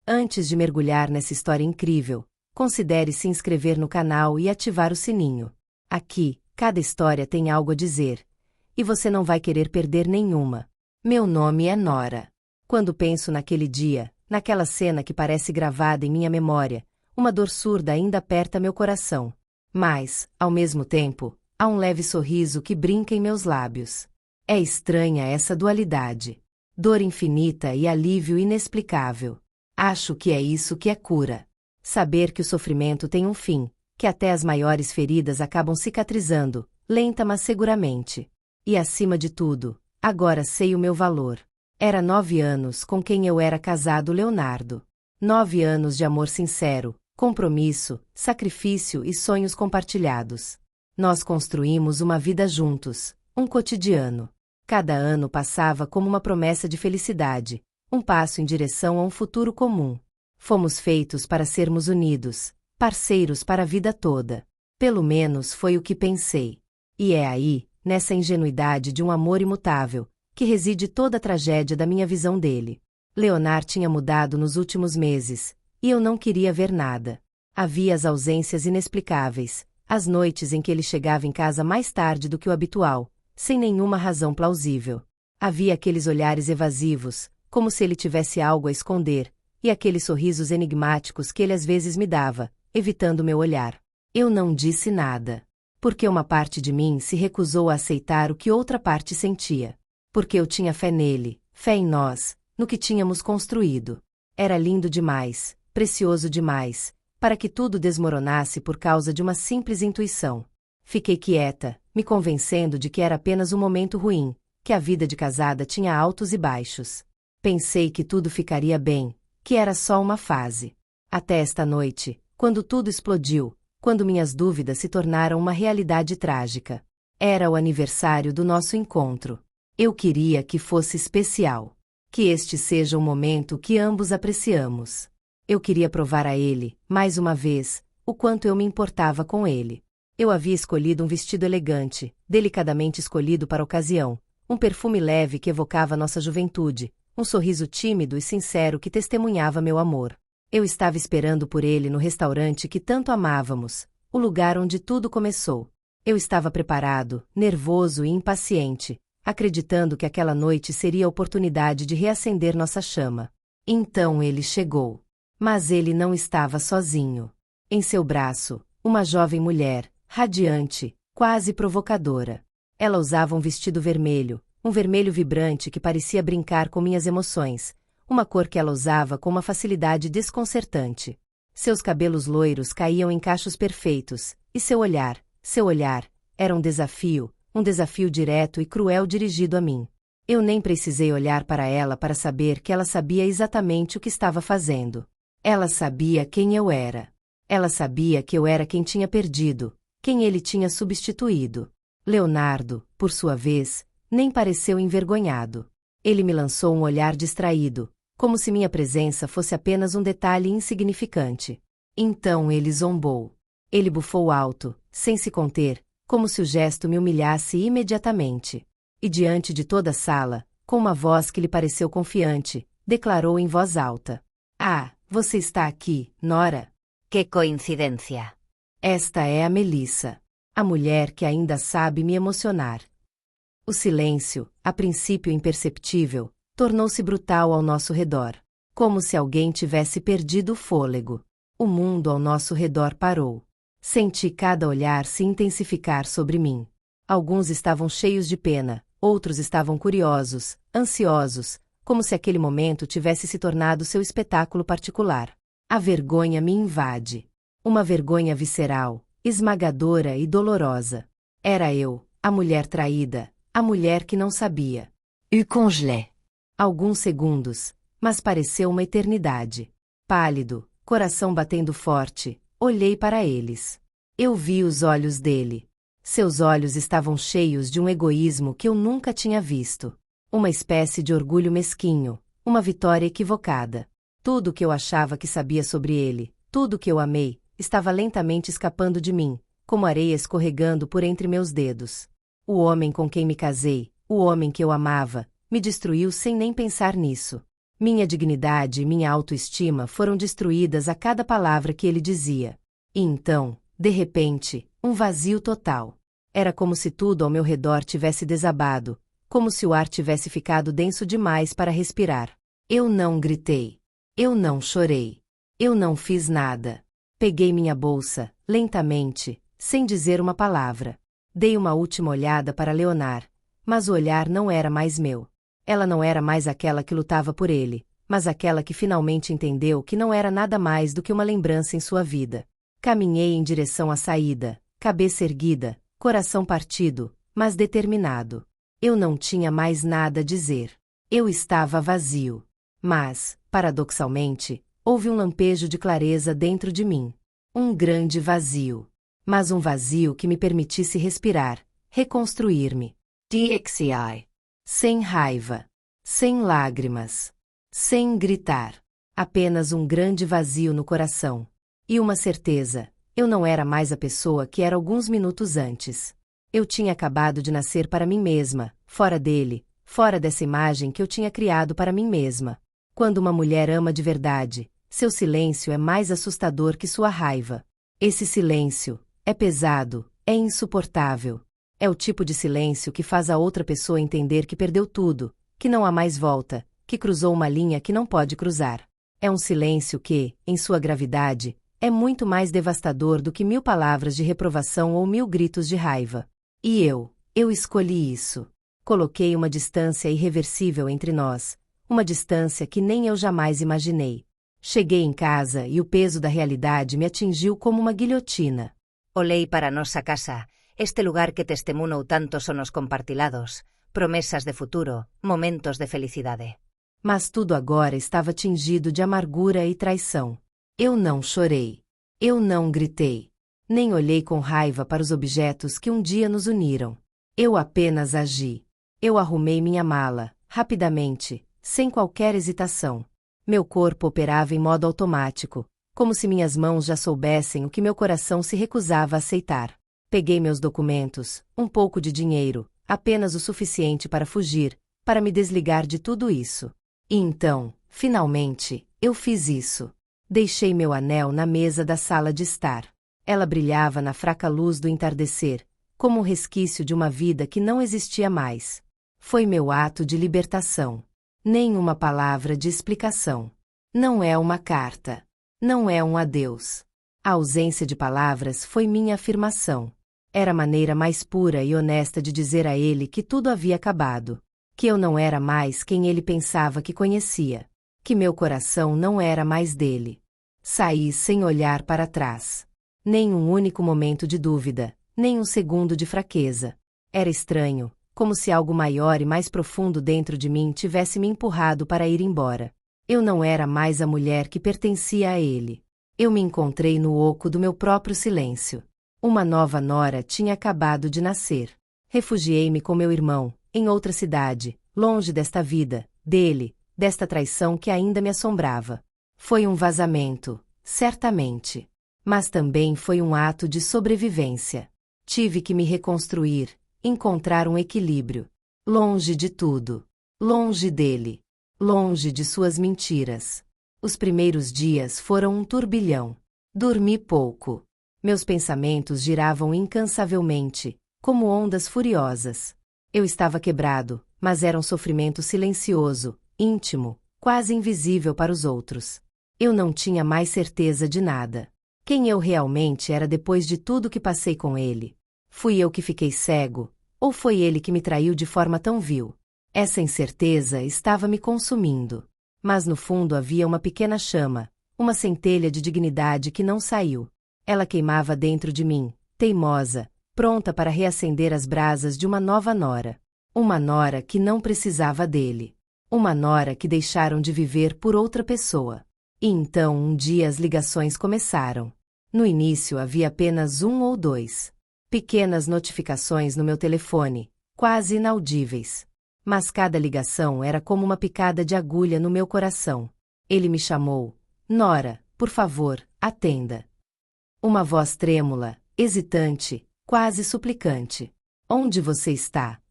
Antes de mergulhar nessa história incrível, considere se inscrever no canal e ativar o sininho. Aqui, cada história tem algo a dizer, e você não vai querer perder nenhuma. Meu nome é Nora. Quando penso naquele dia, naquela cena que parece gravada em minha memória, uma dor surda ainda aperta meu coração. Mas, ao mesmo tempo, há um leve sorriso que brinca em meus lábios. É estranha essa dualidade. Dor infinita e alívio inexplicável. Acho que é isso que é cura. Saber que o sofrimento tem um fim, que até as maiores feridas acabam cicatrizando, lenta mas seguramente. E acima de tudo, agora sei o meu valor. Era 9 anos com quem eu era casado, Leonardo. 9 anos de amor sincero, compromisso, sacrifício e sonhos compartilhados. Nós construímos uma vida juntos, um cotidiano. Cada ano passava como uma promessa de felicidade, um passo em direção a um futuro comum. Fomos feitos para sermos unidos, parceiros para a vida toda. Pelo menos foi o que pensei. E é aí, nessa ingenuidade de um amor imutável, que reside toda a tragédia da minha visão dele. Leonard tinha mudado nos últimos meses, e eu não queria ver nada. Havia as ausências inexplicáveis, as noites em que ele chegava em casa mais tarde do que o habitual, sem nenhuma razão plausível. Havia aqueles olhares evasivos, como se ele tivesse algo a esconder, e aqueles sorrisos enigmáticos que ele às vezes me dava, evitando meu olhar. Eu não disse nada. Porque uma parte de mim se recusou a aceitar o que outra parte sentia. Porque eu tinha fé nele, fé em nós, no que tínhamos construído. Era lindo demais, precioso demais, para que tudo desmoronasse por causa de uma simples intuição. Fiquei quieta, me convencendo de que era apenas um momento ruim, que a vida de casada tinha altos e baixos. Pensei que tudo ficaria bem, que era só uma fase. Até esta noite, quando tudo explodiu, quando minhas dúvidas se tornaram uma realidade trágica. Era o aniversário do nosso encontro. Eu queria que fosse especial. Que este seja um momento que ambos apreciamos. Eu queria provar a ele, mais uma vez, o quanto eu me importava com ele. Eu havia escolhido um vestido elegante, delicadamente escolhido para a ocasião, um perfume leve que evocava nossa juventude, um sorriso tímido e sincero que testemunhava meu amor. Eu estava esperando por ele no restaurante que tanto amávamos, o lugar onde tudo começou. Eu estava preparado, nervoso e impaciente, acreditando que aquela noite seria a oportunidade de reacender nossa chama. Então ele chegou. Mas ele não estava sozinho. Em seu braço, uma jovem mulher, radiante, quase provocadora. Ela usava um vestido vermelho, um vermelho vibrante que parecia brincar com minhas emoções, uma cor que ela usava com uma facilidade desconcertante. Seus cabelos loiros caíam em cachos perfeitos, e seu olhar, era um desafio direto e cruel dirigido a mim. Eu nem precisei olhar para ela para saber que ela sabia exatamente o que estava fazendo. Ela sabia quem eu era. Ela sabia que eu era quem tinha perdido, quem ele tinha substituído. Leonardo, por sua vez, nem pareceu envergonhado. Ele me lançou um olhar distraído, como se minha presença fosse apenas um detalhe insignificante. Então ele zombou. Ele bufou alto, sem se conter, como se o gesto me humilhasse imediatamente. E diante de toda a sala, com uma voz que lhe pareceu confiante, declarou em voz alta: "Ah, você está aqui, Nora? Que coincidência. Esta é a Melissa, a mulher que ainda sabe me emocionar." O silêncio, a princípio imperceptível, tornou-se brutal ao nosso redor, como se alguém tivesse perdido o fôlego. O mundo ao nosso redor parou. Senti cada olhar se intensificar sobre mim. Alguns estavam cheios de pena, outros estavam curiosos, ansiosos, como se aquele momento tivesse se tornado seu espetáculo particular. A vergonha me invade. Uma vergonha visceral, esmagadora e dolorosa. Era eu, a mulher traída, a mulher que não sabia. Eu congelé. Alguns segundos, mas pareceu uma eternidade. Pálido, coração batendo forte, olhei para eles. Eu vi os olhos dele. Seus olhos estavam cheios de um egoísmo que eu nunca tinha visto. Uma espécie de orgulho mesquinho, uma vitória equivocada. Tudo o que eu achava que sabia sobre ele, tudo o que eu amei, estava lentamente escapando de mim, como areia escorregando por entre meus dedos. O homem com quem me casei, o homem que eu amava, me destruiu sem nem pensar nisso. Minha dignidade e minha autoestima foram destruídas a cada palavra que ele dizia. E então, de repente, um vazio total. Era como se tudo ao meu redor tivesse desabado, como se o ar tivesse ficado denso demais para respirar. Eu não gritei. Eu não chorei. Eu não fiz nada. Peguei minha bolsa, lentamente, sem dizer uma palavra. Dei uma última olhada para Leonor, mas o olhar não era mais meu. Ela não era mais aquela que lutava por ele, mas aquela que finalmente entendeu que não era nada mais do que uma lembrança em sua vida. Caminhei em direção à saída, cabeça erguida, coração partido, mas determinado. Eu não tinha mais nada a dizer. Eu estava vazio. Mas, paradoxalmente, houve um lampejo de clareza dentro de mim. Um grande vazio. Mas um vazio que me permitisse respirar, reconstruir-me. DXI. Sem raiva. Sem lágrimas. Sem gritar. Apenas um grande vazio no coração. E uma certeza: eu não era mais a pessoa que era alguns minutos antes. Eu tinha acabado de nascer para mim mesma, fora dele, fora dessa imagem que eu tinha criado para mim mesma. Quando uma mulher ama de verdade, seu silêncio é mais assustador que sua raiva. Esse silêncio é pesado, é insuportável. É o tipo de silêncio que faz a outra pessoa entender que perdeu tudo, que não há mais volta, que cruzou uma linha que não pode cruzar. É um silêncio que, em sua gravidade, é muito mais devastador do que 1000 palavras de reprovação ou 1000 gritos de raiva. E eu escolhi isso. Coloquei uma distância irreversível entre nós, uma distância que nem eu jamais imaginei. Cheguei em casa e o peso da realidade me atingiu como uma guilhotina. Olhei para nossa casa. Este lugar que testemunhou tanto son os compartilados, promessas de futuro, momentos de felicidade. Mas tudo agora estava tingido de amargura e traição. Eu não chorei. Eu não gritei. Nem olhei com raiva para os objetos que um dia nos uniram. Eu apenas agi. Eu arrumei minha mala, rapidamente, sem qualquer hesitação. Meu corpo operava em modo automático, como se minhas mãos já soubessem o que meu coração se recusava a aceitar. Peguei meus documentos, um pouco de dinheiro, apenas o suficiente para fugir, para me desligar de tudo isso. E então, finalmente, eu fiz isso. Deixei meu anel na mesa da sala de estar. Ela brilhava na fraca luz do entardecer, como um resquício de uma vida que não existia mais. Foi meu ato de libertação. Nenhuma palavra de explicação. Não é uma carta. Não é um adeus. A ausência de palavras foi minha afirmação. Era a maneira mais pura e honesta de dizer a ele que tudo havia acabado. Que eu não era mais quem ele pensava que conhecia. Que meu coração não era mais dele. Saí sem olhar para trás. Nem um único momento de dúvida, nem um segundo de fraqueza. Era estranho, como se algo maior e mais profundo dentro de mim tivesse me empurrado para ir embora. Eu não era mais a mulher que pertencia a ele. Eu me encontrei no oco do meu próprio silêncio. Uma nova nora tinha acabado de nascer. Refugiei-me com meu irmão, em outra cidade, longe desta vida, dele, desta traição que ainda me assombrava. Foi um vazamento, certamente. Mas também foi um ato de sobrevivência. Tive que me reconstruir, encontrar um equilíbrio. Longe de tudo. Longe dele. Longe de suas mentiras. Os primeiros dias foram um turbilhão. Dormi pouco. Meus pensamentos giravam incansavelmente, como ondas furiosas. Eu estava quebrado, mas era um sofrimento silencioso, íntimo, quase invisível para os outros. Eu não tinha mais certeza de nada. Quem eu realmente era depois de tudo que passei com ele? Fui eu que fiquei cego, ou foi ele que me traiu de forma tão vil? Essa incerteza estava me consumindo. Mas no fundo havia uma pequena chama, uma centelha de dignidade que não saiu. Ela queimava dentro de mim, teimosa, pronta para reacender as brasas de uma nova nora. Uma nora que não precisava dele. Uma nora que deixaram de viver por outra pessoa. E então um dia as ligações começaram. No início havia apenas 1 ou 2. Pequenas notificações no meu telefone, quase inaudíveis. Mas cada ligação era como uma picada de agulha no meu coração. Ele me chamou. Nora, por favor, atenda. Uma voz trêmula, hesitante, quase suplicante. Onde você está?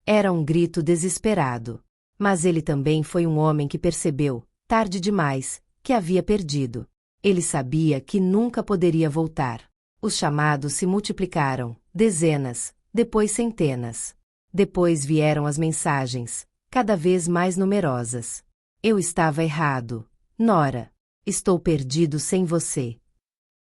Era um grito desesperado. Mas ele também foi um homem que percebeu, tarde demais, que havia perdido. Ele sabia que nunca poderia voltar. Os chamados se multiplicaram, dezenas, depois centenas. Depois vieram as mensagens, cada vez mais numerosas. Eu estava errado. Nora. Estou perdido sem você.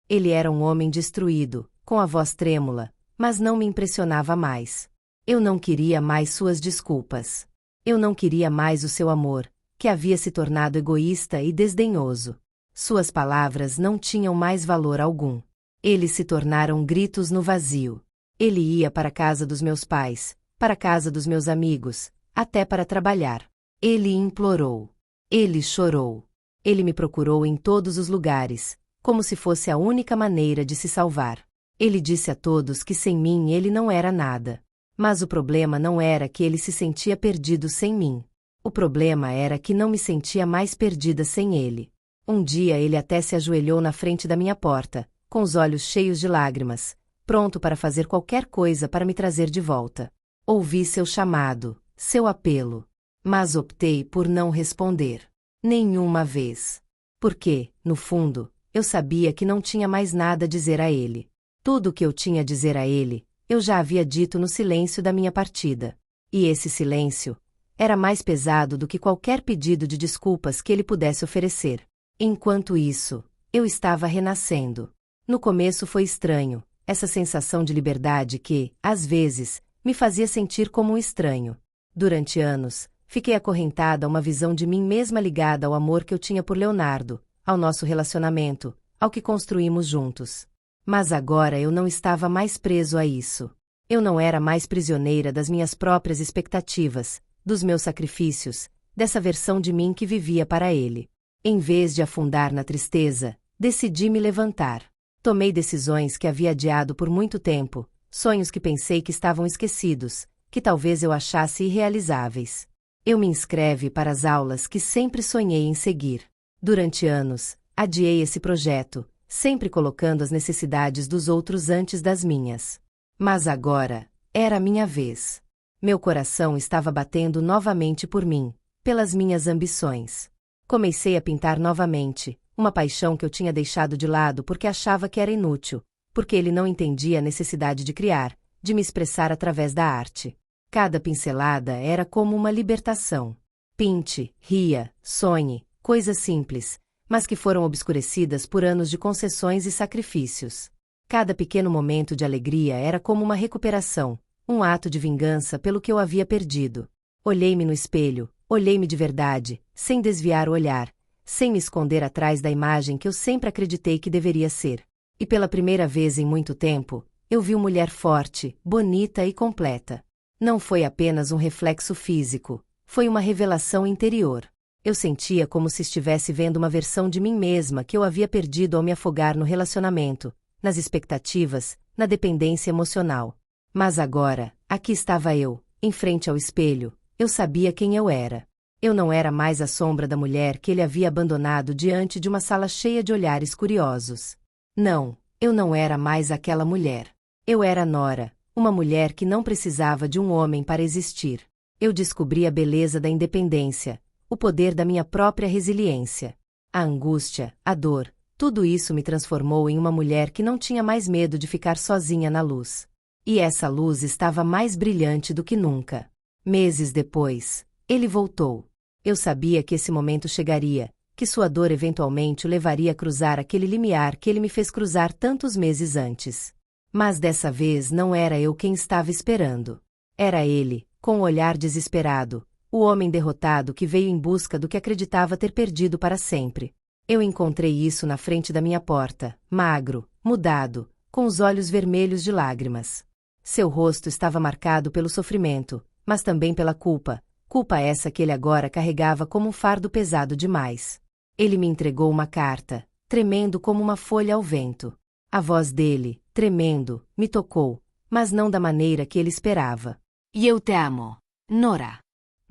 Ele era um homem destruído, com a voz trêmula, mas não me impressionava mais. Eu não queria mais suas desculpas. Eu não queria mais o seu amor, que havia se tornado egoísta e desdenhoso. Suas palavras não tinham mais valor algum. Eles se tornaram gritos no vazio. Ele ia para a casa dos meus pais, para a casa dos meus amigos, até para trabalhar. Ele implorou. Ele chorou. Ele me procurou em todos os lugares, como se fosse a única maneira de se salvar. Ele disse a todos que sem mim ele não era nada. Mas o problema não era que ele se sentia perdido sem mim. O problema era que não me sentia mais perdida sem ele. Um dia ele até se ajoelhou na frente da minha porta, com os olhos cheios de lágrimas, pronto para fazer qualquer coisa para me trazer de volta. Ouvi seu chamado, seu apelo. Mas optei por não responder. Nenhuma vez. Porque, no fundo, eu sabia que não tinha mais nada a dizer a ele. Tudo o que eu tinha a dizer a ele, eu já havia dito no silêncio da minha partida. E esse silêncio era mais pesado do que qualquer pedido de desculpas que ele pudesse oferecer. Enquanto isso, eu estava renascendo. No começo foi estranho, essa sensação de liberdade que, às vezes, me fazia sentir como um estranho. Durante anos, fiquei acorrentada a uma visão de mim mesma ligada ao amor que eu tinha por Leonardo, ao nosso relacionamento, ao que construímos juntos. Mas agora eu não estava mais preso a isso. Eu não era mais prisioneira das minhas próprias expectativas, dos meus sacrifícios, dessa versão de mim que vivia para ele. Em vez de afundar na tristeza, decidi me levantar. Tomei decisões que havia adiado por muito tempo, sonhos que pensei que estavam esquecidos, que talvez eu achasse irrealizáveis. Eu me inscrevi para as aulas que sempre sonhei em seguir. Durante anos, adiei esse projeto, sempre colocando as necessidades dos outros antes das minhas. Mas agora, era a minha vez. Meu coração estava batendo novamente por mim, pelas minhas ambições. Comecei a pintar novamente, uma paixão que eu tinha deixado de lado porque achava que era inútil, porque ele não entendia a necessidade de criar, de me expressar através da arte. Cada pincelada era como uma libertação. Pinte, ria, sonhe, coisas simples, mas que foram obscurecidas por anos de concessões e sacrifícios. Cada pequeno momento de alegria era como uma recuperação, um ato de vingança pelo que eu havia perdido. Olhei-me no espelho, olhei-me de verdade, sem desviar o olhar, sem me esconder atrás da imagem que eu sempre acreditei que deveria ser. E pela primeira vez em muito tempo, eu vi uma mulher forte, bonita e completa. Não foi apenas um reflexo físico, foi uma revelação interior. Eu sentia como se estivesse vendo uma versão de mim mesma que eu havia perdido ao me afogar no relacionamento, nas expectativas, na dependência emocional. Mas agora, aqui estava eu, em frente ao espelho, eu sabia quem eu era. Eu não era mais a sombra da mulher que ele havia abandonado diante de uma sala cheia de olhares curiosos. Não, eu não era mais aquela mulher. Eu era Nora, uma mulher que não precisava de um homem para existir. Eu descobri a beleza da independência, o poder da minha própria resiliência. A angústia, a dor, tudo isso me transformou em uma mulher que não tinha mais medo de ficar sozinha na luz. E essa luz estava mais brilhante do que nunca. Meses depois, ele voltou. Eu sabia que esse momento chegaria, que sua dor eventualmente o levaria a cruzar aquele limiar que ele me fez cruzar tantos meses antes. Mas dessa vez não era eu quem estava esperando. Era ele, com um olhar desesperado, o homem derrotado que veio em busca do que acreditava ter perdido para sempre. Eu encontrei isso na frente da minha porta, magro, mudado, com os olhos vermelhos de lágrimas. Seu rosto estava marcado pelo sofrimento, mas também pela culpa, culpa essa que ele agora carregava como um fardo pesado demais. Ele me entregou uma carta, tremendo como uma folha ao vento. A voz dele, tremendo, me tocou, mas não da maneira que ele esperava. E eu te amo, Nora.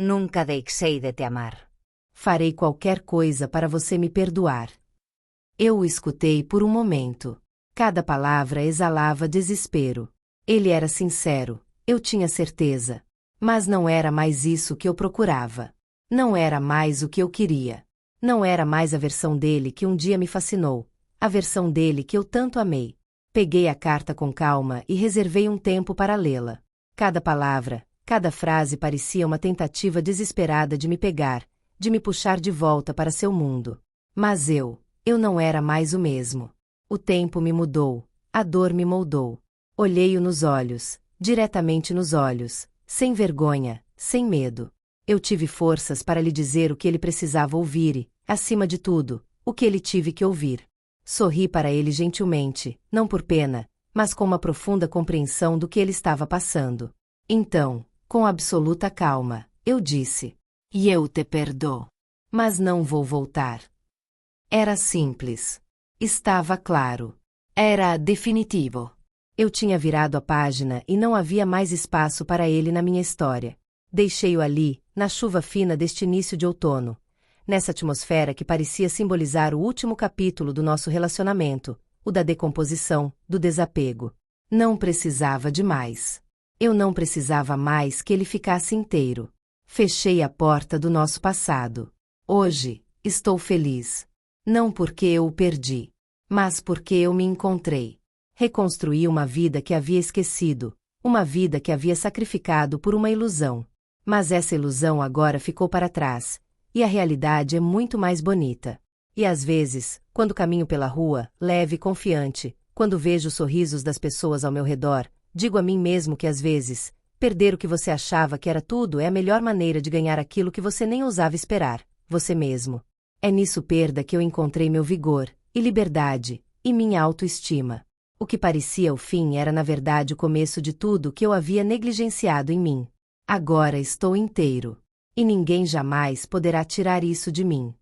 Nunca deixei de te amar. Farei qualquer coisa para você me perdoar. Eu o escutei por um momento. Cada palavra exalava desespero. Ele era sincero, eu tinha certeza. Mas não era mais isso que eu procurava. Não era mais o que eu queria. Não era mais a versão dele que um dia me fascinou, a versão dele que eu tanto amei. Peguei a carta com calma e reservei um tempo para lê-la. Cada palavra, cada frase parecia uma tentativa desesperada de me pegar, de me puxar de volta para seu mundo. Mas eu não era mais o mesmo. O tempo me mudou, a dor me moldou. Olhei-o nos olhos, diretamente nos olhos, sem vergonha, sem medo. Eu tive forças para lhe dizer o que ele precisava ouvir e, acima de tudo, o que ele tive que ouvir. Sorri para ele gentilmente, não por pena, mas com uma profunda compreensão do que ele estava passando. Então, com absoluta calma, eu disse: "E eu te perdoo. Mas não vou voltar." Era simples. Estava claro. Era definitivo. Eu tinha virado a página e não havia mais espaço para ele na minha história. Deixei-o ali, na chuva fina deste início de outono, nessa atmosfera que parecia simbolizar o último capítulo do nosso relacionamento, o da decomposição, do desapego. Não precisava de mais. Eu não precisava mais que ele ficasse inteiro. Fechei a porta do nosso passado. Hoje, estou feliz. Não porque eu o perdi, mas porque eu me encontrei. Reconstruí uma vida que havia esquecido, uma vida que havia sacrificado por uma ilusão. Mas essa ilusão agora ficou para trás, e a realidade é muito mais bonita. E às vezes, quando caminho pela rua, leve e confiante, quando vejo os sorrisos das pessoas ao meu redor, digo a mim mesmo que às vezes, perder o que você achava que era tudo é a melhor maneira de ganhar aquilo que você nem ousava esperar, você mesmo. É nisso perda que eu encontrei meu vigor, e liberdade, e minha autoestima. O que parecia o fim era na verdade o começo de tudo que eu havia negligenciado em mim. Agora estou inteiro. E ninguém jamais poderá tirar isso de mim.